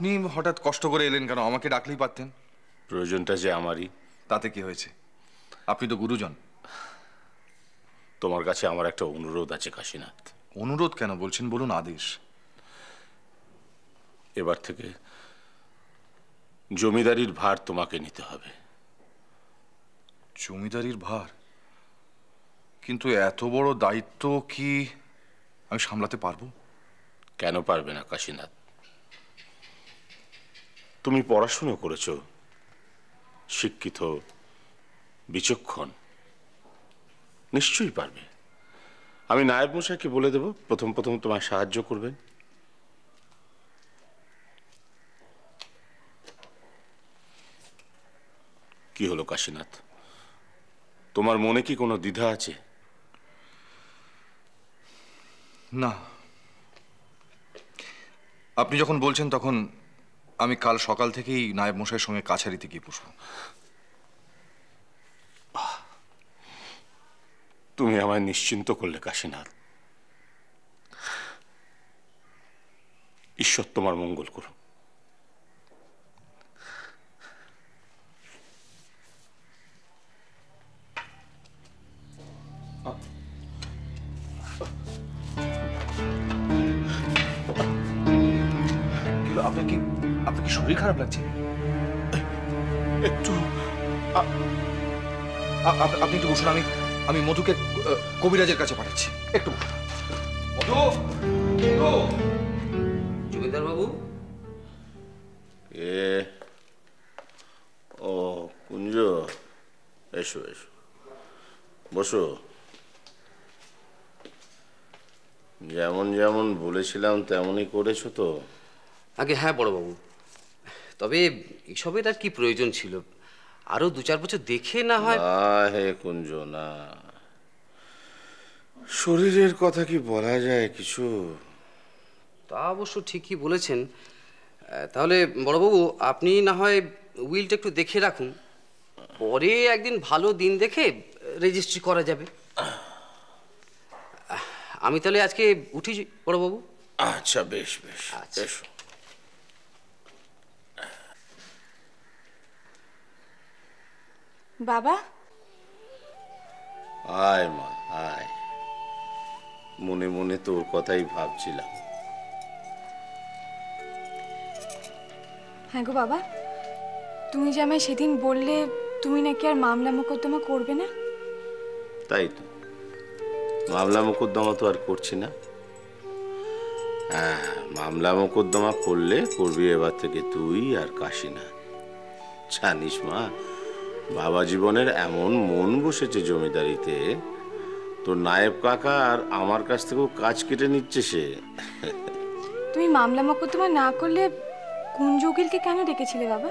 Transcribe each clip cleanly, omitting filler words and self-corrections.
আপনি হঠাৎ কষ্ট করে এলেন কেন? আমাকে ডাকলেই পারতেন। প্রয়োজনটা যে আমারই। তাতে কি হয়েছে? আপনি তো গুরুজন। তোমার কাছে আমার একটা অনুরোধ আছে কাশীনাথ। অনুরোধ কেন বলছেন? বলুন, আদেশ। এবার থেকে জমিদারির ভার তোমাকে নিতে হবে। জমিদারির ভার? কিন্তু এত বড় দায়িত্ব কি আমি সামলাতে পারবো? কেন পারবে না কাশীনাথ? তুমি পড়াশুনো করেছো, শিক্ষিত, বিচক্ষণ, নিশ্চয়ই পারবে। আমি নায়েব মশাইকে বলে দেব প্রথম প্রথম তোমায় সাহায্য করবেন। কি হলো কাশীনাথ, তোমার মনে কি কোনো দ্বিধা আছে? না, আপনি যখন বলছেন তখন আমি কাল সকাল থেকেই নায়েব মশাইয়ের সঙ্গে কাছারিতে গিয়ে বসবো। তুমি আমায় নিশ্চিন্ত করলে কাশীনাথ। ঈশ্বর তোমার মঙ্গল করুন। আপনার কি শরীর খারাপ লাগছে? একটু আপনি একটু বসুন, আমি মধুকে কবিরাজের কাছে পাঠাচ্ছি। একটু মধু। জমিদার বাবু। ও কুঞ্জ, এসো এসো, বসো। যেমন যেমন বলেছিলাম তেমনই করেছো তো? আগে হ্যাঁ বড়বাবু, তবে এসবের আর কি প্রয়োজন ছিল? আরো 2-4 বছর দেখে না হয়। হে কুঞ্জ, না, শরীরের কথা কি বলা যায় কিছু? তা অবশ্য ঠিকই বলেছেন। তাহলে বড়বাবু আপনি না হয় উইলটা একটু দেখে রাখুন, পরে একদিন ভালো দিন দেখে রেজিস্ট্রি করা যাবে। আমি তাহলে আজকে উঠি বড়বাবু। আচ্ছা, বেশ বেশ, এসো। বাবা। আয় মা আয়, মনে মনে তোর কথাই ভাবছিলাম। হ্যাঁ গো বাবা, তুমি যে আমায় সেদিন বললে তুমি নাকি আর মামলা মোকদ্দমা করবে না। তাই তো, মামলা মোকদ্দমা তো আর করছি না। হ্যাঁ, মামলা মোকদ্দমা করলে করবি এবার থেকে তুই আর কাশীনাথ। জানিস মা, বাবা জীবনের এমন মন বসেছে জমিদারিতে, তোর নায়েব কাকা আর আমার কাছ থেকেও কাজ কেটে নিচ্ছে সে। তুমি মামলা মোকদ্দমা না করলে কুঞ্জ উকিলকে কেন ডেকেছিলে বাবা?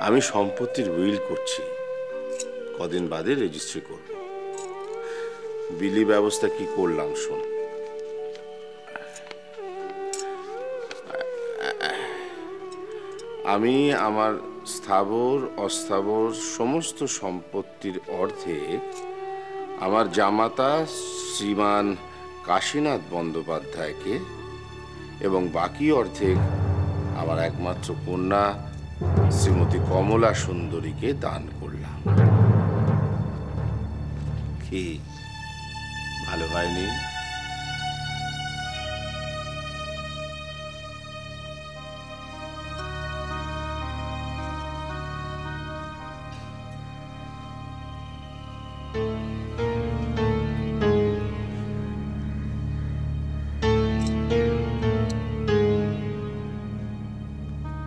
আমি সম্পত্তির উইল করছি, কদিন বাদে রেজিস্ট্রি করব। বিলি ব্যবস্থা কি করলাম শোন। আমি আমার স্থাবর অস্থাবর সমস্ত সম্পত্তির অর্ধেক আমার জামাতা শ্রীমান কাশীনাথ বন্দ্যোপাধ্যায়কে এবং বাকি অর্ধেক আমার একমাত্র কন্যা শ্রীমতী কমলা সুন্দরীকে দান করলাম। কি ভালো হয়নি?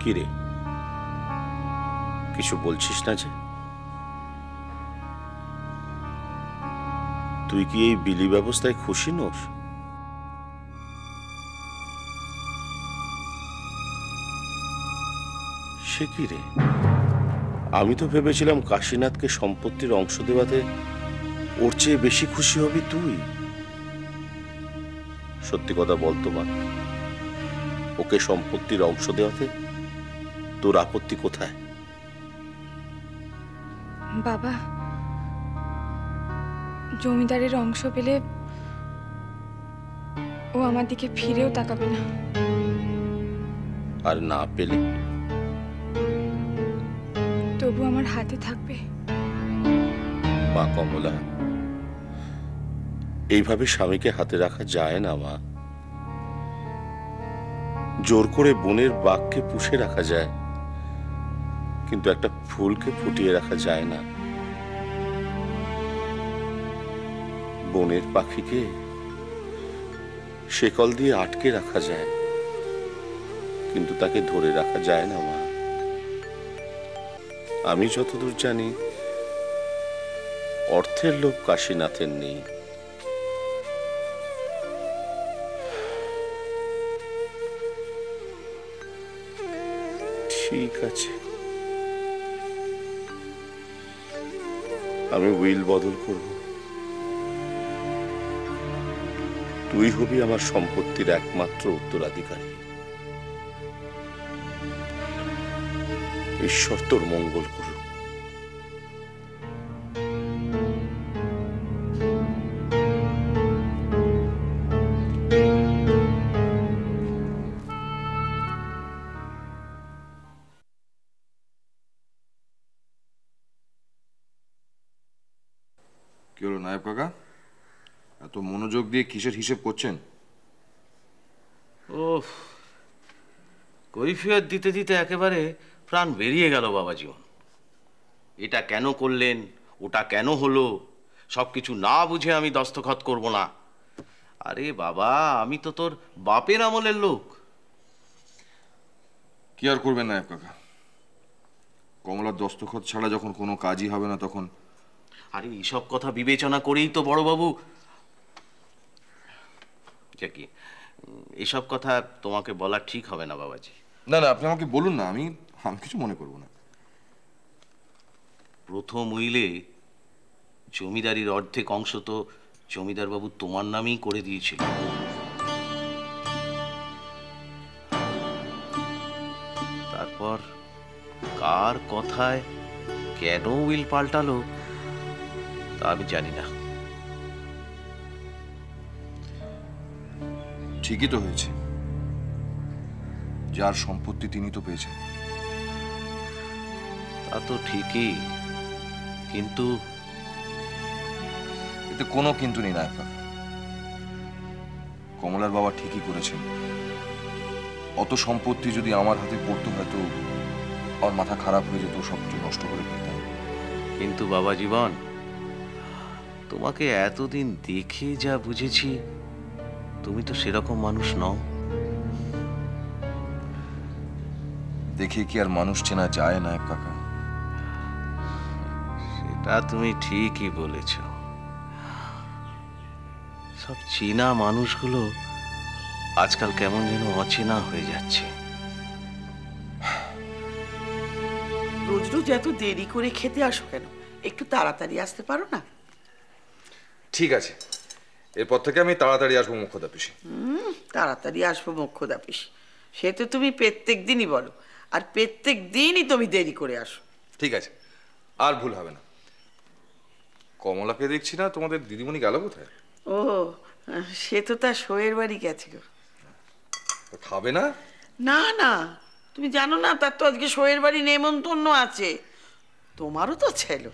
কিরে, কিছু বলছিস না যে? তুই কি এই বিলি ব্যবস্থায় খুশি নোস? সে কি রে, আমি তো ভেবেছিলাম কাশীনাথকে সম্পত্তির অংশ দেওয়াতে ওর চেয়ে বেশি খুশি হবি তুই। সত্যি কথা বলতো মা, ওকে সম্পত্তির অংশ দেওয়াতে তোর আপত্তি কোথায়? বাবা, জমিদারের অংশ পেলে ও আমার দিকে ফিরেও তাকাবে না। আর না পেলে? তবু আমার হাতে থাকবে। মা কমলা, এইভাবে স্বামীকে হাতে রাখা যায় না মা। জোর করে বনের বাঘকে পুষে রাখা যায়, কিন্তু একটা ফুলকে ফুটিয়ে রাখা যায় না। বনের পাখিকে শেকল দিয়ে আটকে রাখা যায়, কিন্তু তাকে ধরে রাখা যায় না মা। আমি যতদূর জানি অর্থের লোভ কাশীনাথের নেই। ঠিক আছে, আমি উইল বদল করব। তুই হবি আমার সম্পত্তির একমাত্র উত্তরাধিকারী। ঈশ্বর তোর মঙ্গল করুক। কি হলো নায়েব কাকা, এত মনোযোগ দিয়ে কিসের হিসেব করছেন? ও কৈফিয়ত দিতে দিতে একেবারে প্রাণ বেরিয়ে গেল বাবা জীবন। এটা কেন করলেন, ওটা কেন হলো, সবকিছু না বুঝে আমি দস্তখত করব না। আরে বাবা, আমি তো তোর বাপের আমলের লোক। কি আর করবেন নায়েব কাকা, কমলার দস্তখত ছাড়া যখন কোনো কাজই হবে না তখন। আরে এইসব কথা বিবেচনা করেই তো বড়বাবু। কি এসব কথা তোমাকে বলা ঠিক হবে না বাবাজি। না না, আপনি আমাকে বলুন না, আমি কিছু মনে করব না। প্রথম উইলে জমিদারির অর্ধেক অংশ তো জমিদার বাবু তোমার নামেই করে দিয়েছিল। তারপর কার কথায় কেন উইল পাল্টালো তা আমি জানি না। ঠিকই তো হয়েছে, যার সম্পত্তি তিনি তো পেয়েছেন। তা তো ঠিকই, কিন্তু এতে কোনো কিন্তু নেই নায়েব কাকা। কমলার বাবা ঠিকই করেছেন। অত সম্পত্তি যদি আমার হাতে পড়তো হয়তো আমার মাথা খারাপ হয়ে যেত, সবকিছু নষ্ট করে ফেলতাম। কিন্তু বাবা জীবন, তোমাকে এতদিন দেখে যা বুঝেছি, তুমি তো সেরকম মানুষ নও। দেখে কি আর মানুষ চেনা যায় নায়েব কাকা? সেটা তুমি ঠিকই বলেছ। সব চেনা মানুষগুলো আজকাল কেমন যেন অচেনা হয়ে যাচ্ছে। রোজ রোজ এত দেরি করে খেতে আসো কেন? একটু তাড়াতাড়ি আসতে পারো না? ঠিক আছে, এরপর থেকে আমি তাড়াতাড়ি আসবো মোক্ষদা পিসি। তাড়াতাড়ি আসবো মোক্ষদা পিসি, সে তো তুমি প্রত্যেক দিনই বলো, আর প্রত্যেক দিনই তুমি দেরি করে আসো। ঠিক আছে, আর ভুল হবে না। কমলাকে দেখছি না, তোমাদের দিদিমণি গেল কোথায়? ও, সে তো তার শোয়ের বাড়ি গেছে গো। খাবে না? না না, তুমি জানো না তার তো আজকে শোয়ের বাড়ি নেমন্তন্ন আছে। তোমারও তো ছিল।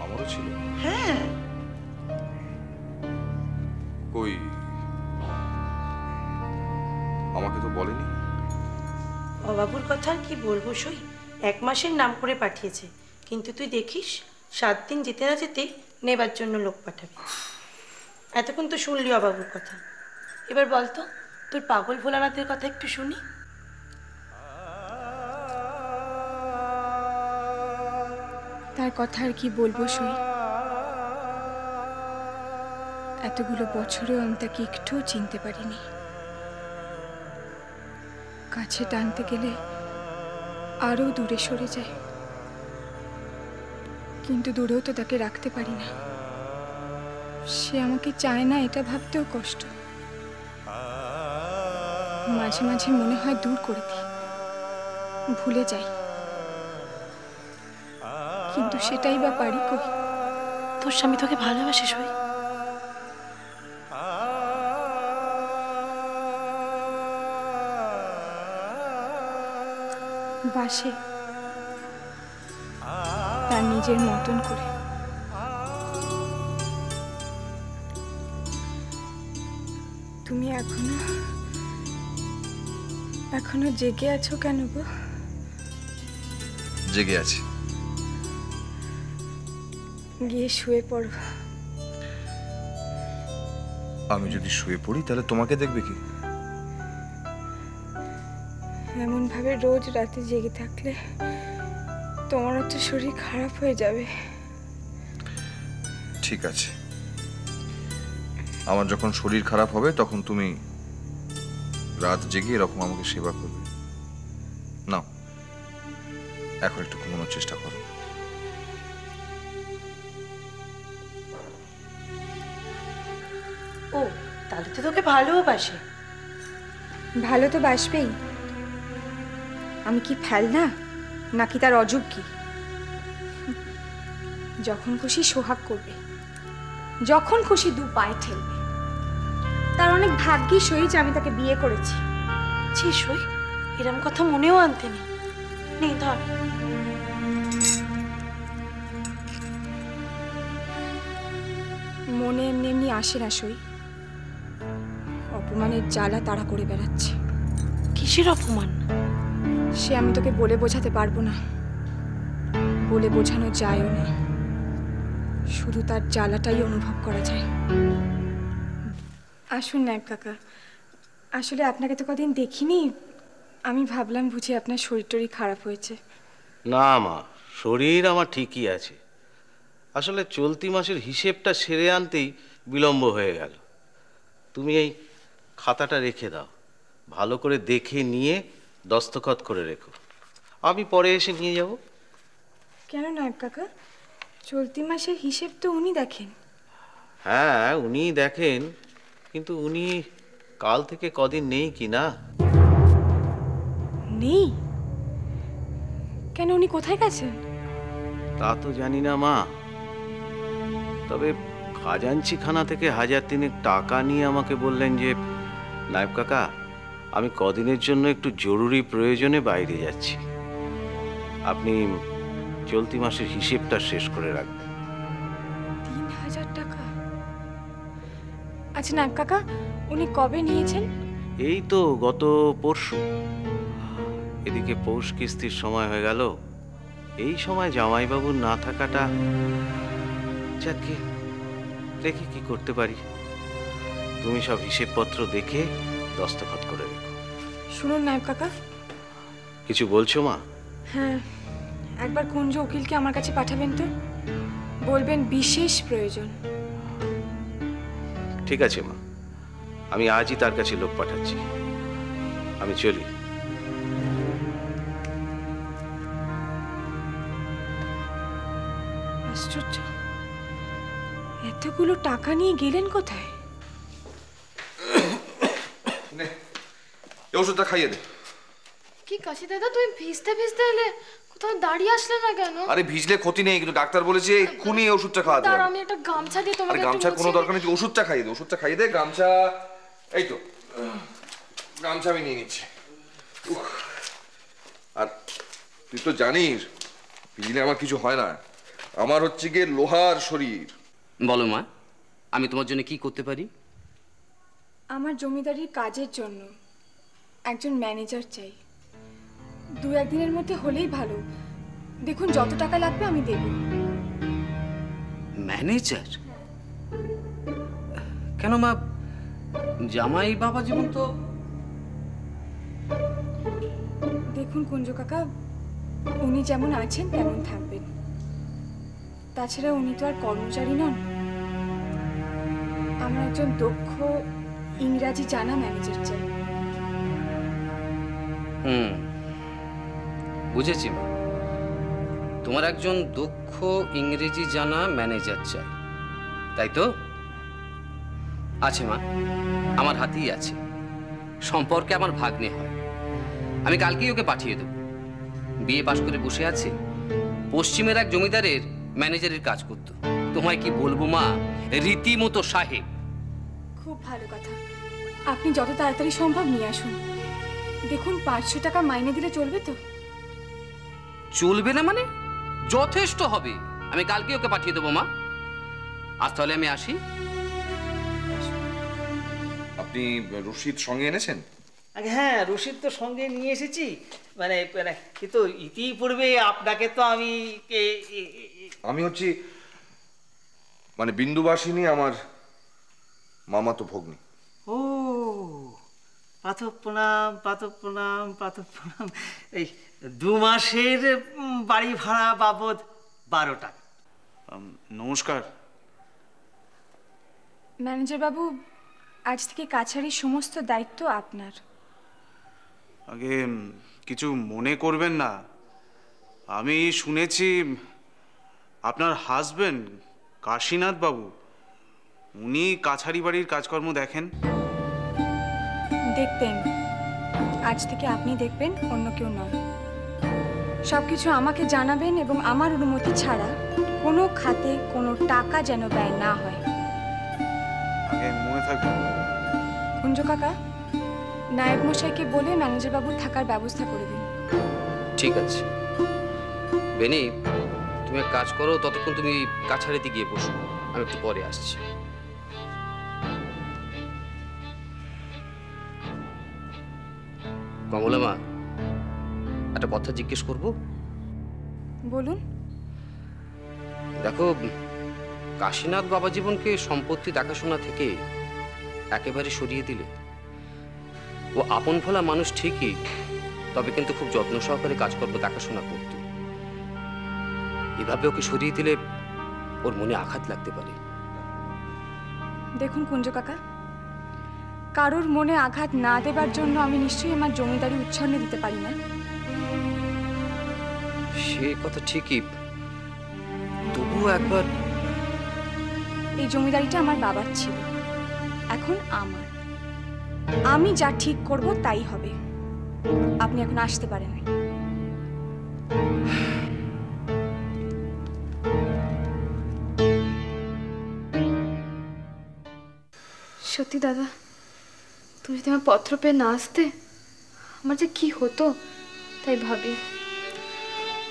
আমারও ছিল। হ্যাঁ। কই, আমাকে তো বলেনি। অবাবুর কথা আর কি বলবো সই, 1 মাসের নাম করে পাঠিয়েছে, কিন্তু তুই দেখিস 7 দিন যেতে না যেতেই নেবার জন্য লোক পাঠাবে। এতক্ষণ তো শুনলি অবাবুর কথা, এবার বলতো তোর পাগল ভোলানাথের কথা একটু শুনি। তার কথা আর কি বলবো সই, এতগুলো বছরেও আমি তাকে একটুও চিনতে পারিনি। কাছে টানতে গেলে আরো দূরে সরে যায়, কিন্তু দূরেও তো তাকে রাখতে পারি না। সে আমাকে চায় না এটা ভাবতেও কষ্ট। মাঝে মাঝে মনে হয় দূর করে দিই, ভুলে যাই, কিন্তু সেটাই বা পারি কই? তোর স্বামী তোকে ভালোবাসে সই? বাসে তার নিজের মতন করে। তুমি এখনো জেগে আছো কেন গো? জেগে আছি। গিয়ে শুয়ে পড়ো। আমি যদি শুয়ে পড়ি তাহলে তোমাকে দেখবে কি? এমন ভাবে রোজ রাতে জেগে থাকলে তোমারও তো শরীর খারাপ হয়ে যাবে। ঠিক আছে, আমার যখন শরীর খারাপ হবে তখন তুমি রাত জেগে এরকম আমাকে সেবা করবে। না, এখন একটু ঘুমানোর চেষ্টা করো। ও তাহলে তো তোকে ভালোবাসে। ভালো তো বাসবেই। আমি কি ফেলনা নাকি তার অযোগ্যী? যখন খুশি সোহাগ করবে, যখন খুশি দু পায়ে ঠেলবে। তার অনেক ভাগ্যি সই যে আমি তাকে বিয়ে করেছি। ছি সই, এরম কথা মনেও আনতে নেই। নেই ধর। মনে এমনি এমনি আসে না সই। অপমানের জ্বালা তাড়া করে বেড়াচ্ছে। কিসের অপমান? সে আমি তোকে বলে বোঝাতে পারবো না, বলে বোঝানো যায়ও না। শুধু তার জ্বালাটাই অনুভব করা যায়। আসুন নায়েব কাকা, আসলে আপনাকে তো কদিন দেখিনি, আমি ভাবলাম বুঝি আপনার শরীর টরীর খারাপ হয়েছে। না মা, শরীর আমার ঠিকই আছে। আসলে চলতি মাসের হিসেবটা সেরে আনতেই বিলম্ব হয়ে গেল। তুমি এই খাতাটা রেখে দাও, ভালো করে দেখে নিয়ে দস্তখত করে রেখো, আমি পরে এসে নিয়ে যাব। কেন নায়েব কাকা? চলতি মাসের হিসেব তো উনি দেখেন। হ্যাঁ উনিই দেখেন, কিন্তু উনি কাল থেকে কদিন নেই কি না। নেই? কেন, উনি কোথায় গেছেন? তা তো জানি না মা, তবে খাজাঞ্চিখানা থেকে 1000 টাকা নিয়ে আমাকে বললেন যে নায়েব কাকা আমি কদিনের জন্য একটু জরুরি প্রয়োজনে বাইরে যাচ্ছি, আপনি চলতি মাসের হিসেবটা শেষ করে রাখবেন। 3000 টাকা? আচ্ছা নায়েব কাকা, উনি কবে নিয়েছেন? এই তো গত পরশু। এদিকে পৌষ কিস্তির সময় হয়ে গেল, এই সময় জামাইবাবুর না থাকাটা, যাকে দেখি কি করতে পারি। তুমি সব হিসেবপত্র দেখে দস্তখত করে রেখো। শুনুন নায়েব কাকা। কিছু বলছো মা? হ্যাঁ, একবার কুঞ্জ উকিলকে আমার কাছে পাঠাবেন তো, বলবেন বিশেষ প্রয়োজন। ঠিক আছে মা, আমি আজই তার কাছে লোক পাঠাচ্ছি। আমি চলি। আশ্চর্য, এতগুলো টাকা নিয়ে গেলেন কোথায়? এই ওষুধটা খাইয়ে দে। কি কাশি দাদা, তুমি ভিজতে ভিজতে এলে, কোথাও দাঁড়িয়ে আসলে না কেন? আরে ভিজলে ক্ষতি নেই, কিন্তু ডাক্তার বলেছে এক্ষুনি এই ওষুধটা খাওয়াতে হবে। আমি একটা গামছা দিয়ে তোমাকে আরে গামছার কোনো দরকার নেই, তুই ওষুধটা খাইয়ে দে। ওষুধটা খাইয়ে দে। গামছা এই তো, গামছা আমি নিয়ে নিচ্ছি। আর তুই তো জানিস ভিজলে আমার কিছু হয় না, আমার হচ্ছে গিয়ে লোহার শরীর। বলো মা, আমি তোমার জন্য কি করতে পারি? আমার জমিদারির কাজের জন্য একজন ম্যানেজার চাই। 2-1 দিনের মধ্যে হলেই ভালো। দেখুন যত টাকা লাগবে আমি দেব। ম্যানেজার? কেন মা, জামাই বাবা জীবন তো। দেখুন কুঞ্জ কাকা, উনি যেমন আছেন তেমন থাকবেন। তাছাড়া উনি তো আর কর্মচারী নন। আমার একজন দক্ষ ইংরাজি জানা ম্যানেজার চাই। বুঝেছি মা, তোমার একজন দক্ষ ইংরেজি জানা ম্যানেজার চাই, তাই তো? আছে মা, আমার হাতেই আছে। সম্পর্কে আমার ভাগ্নে হয়, আমি কালকেই ওকে পাঠিয়ে দেব। বিএ পাশ করে বসে আছে, পশ্চিমের এক জমিদারের ম্যানেজারের কাজ করত। তোমায় কি বলবো মা, রীতিমতো সাহেব। খুব ভালো কথা, আপনি যত তাড়াতাড়ি সম্ভব নিয়ে আসুন। দেখুন 500 টাকা মাইনে দিলে চলবে তো? চলবে না মানে? যথেষ্ট হবে, আমি কালকে ওকে পাঠিয়ে দেবো মা। আজ তাহলে আমি আসি। আপনি রশিদ সঙ্গে এনেছেন? আগে হ্যাঁ, রশিদ তো সঙ্গে নিয়ে এসেছি, মানে কিন্তু ইতিপূর্বে আপনাকে তো আমি হচ্ছি মানে বিন্দুবাসিনী, আমার মামাতো ভগ্নী। ও পাথর প্রণাম, পাথর প্রণাম, পাথর প্রণাম। এই 2 মাসের বাড়ি ভাড়া বাবদ 12 টাকা। নমস্কার ম্যানেজার বাবু, আজ থেকে কাছারির সমস্ত দায়িত্ব আপনার। আগে কিছু মনে করবেন না, আমি শুনেছি আপনার হাজবেন্ড কাশীনাথ বাবু উনি কাছারি বাড়ির কাজকর্ম দেখেন। দেখতেন, আজ থেকে আপনি দেখবেন, অন্য কেউ নয়। সবকিছু আমাকে জানাবেন এবং আমার অনুমতি ছাড়া কোনো খাতে কোনো টাকা যেন ব্যয় না হয়। আগে মনে থাকবে। কুঞ্জ কাকা, নায়েব মশাইকে বলে ম্যানেজার বাবুর থাকার ব্যবস্থা করে দিন। ঠিক আছে বেনি, তুমি এক কাজ করো, ততক্ষণ তুমি কাছারিতে গিয়ে বসো, আমি একটু পরে আসছি। কমলা মা, একটা কথা জিজ্ঞেস করব? বলুন। দেখো, কাশীনাথ বাবা জীবনকে সম্পত্তি দেখাশোনা থেকে একেবারে সরিয়ে দিলে ও আপন ফলা মানুষ ঠিকই, তবে কিন্তু খুব যত্ন সহকারে কাজকর্ম দেখাশোনা করত। এভাবে ওকে সরিয়ে দিলে ওর মনে আঘাত লাগতে পারে। দেখুন কুঞ্জ কাকা, কারোর মনে আঘাত না দেবার জন্য আমি নিশ্চয়ই আমার জমিদারি উচ্ছন্নে দিতে পারি না। সে কথা ঠিকই, তবুও একবার। এই জমিদারিটা আমার বাবার ছিল, এখন আমার। আমি যা ঠিক করব তাই হবে। আপনি এখন আসতে পারেন। সত্যি দাদা, তুমি যদি আমার পত্র পেয়ে না আসতে, আমার যে কি হতো তাই ভাবি।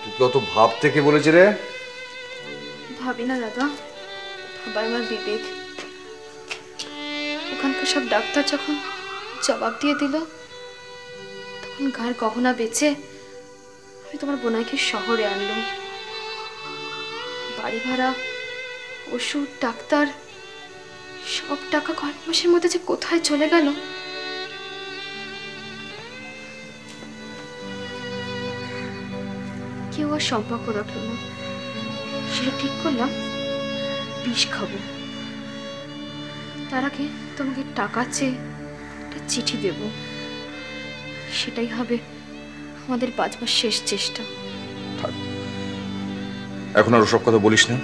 তুই অত ভাব থেকে বলেছি রে? ভাবি না দাদা, ভাবাই আমার বিবেক। ওখানকার সব ডাক্তার যখন জবাব দিয়ে দিল, তখন ঘর গহনা বেচে আমি তোমার বোনাইকে শহরে আনলাম। বাড়ি ভাড়া, ওষুধ, ডাক্তার, সব টাকা কয়েক মাসের মধ্যে যে কোথায় চলে গেল। কেউ আর সম্পর্ক রাখলো না। সেটা ঠিক করলাম, বিষ খাবো। তার আগে তোমাকে টাকা চেয়ে একটা চিঠি দেব, সেটাই হবে আমাদের বাঁচবার শেষ চেষ্টা। এখন আর ওসব কথা বলিস না।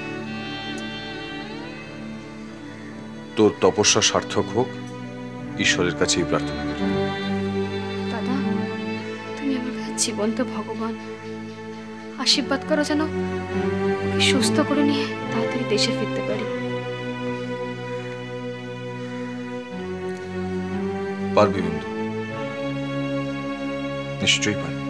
তোর তপস্যা সার্থক হোক, ঈশ্বরের কাছেই প্রার্থনা করি। দাদা, তুমি আমার কাছে জীবন্ত ভগবান। আশীর্বাদ করো যেন ওকে সুস্থ করে নিয়ে তাড়াতাড়ি দেশে ফিরতে পারি। পারবি বিন্দু, নিশ্চয়ই পারবি।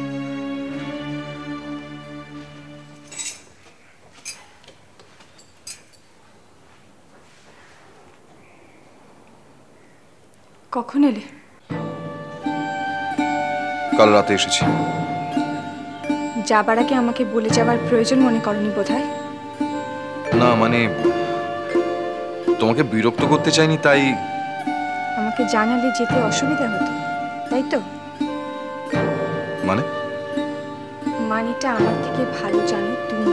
কখন এলে? কাল রাতে এসেছি। যাবার আগে আমাকে বলে যাবার প্রয়োজন মনে করনি বোধহয়? না মানে তোমাকে বিরক্ত করতে চাইনি, তাই। আমাকে জানালে যেতে অসুবিধা হতো, তাই তো? মানে? মানেটা আমার থেকে ভালো জানো তুমি।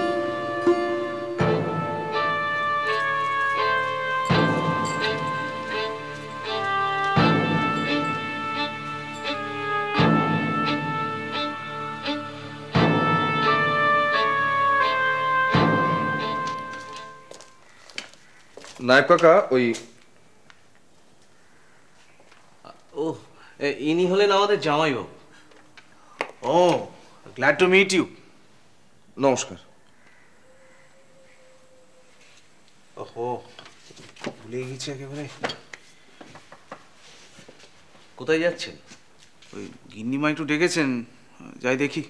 নায়েব কাকা, ওই ও ইনি হলেন আমাদের জামাইবাবু। ও, গ্ল্যাড টু মিট ইউ। নমস্কার। ওহো, ভুলে গেছি একেবারে। কোথায় যাচ্ছেন? ওই গিন্নিমা একটু ডেকেছেন, যাই দেখি।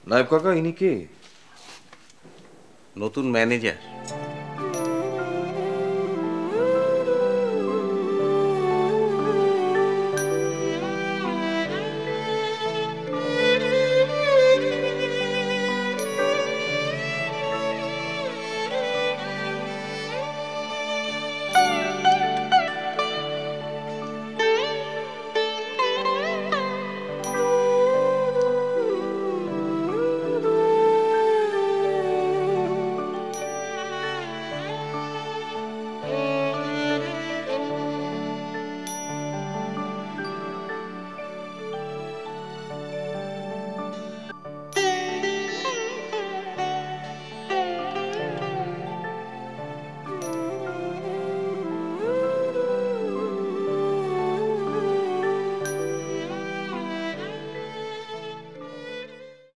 নায়েব কাকা, ইনি কে? নতুন ম্যানেজার।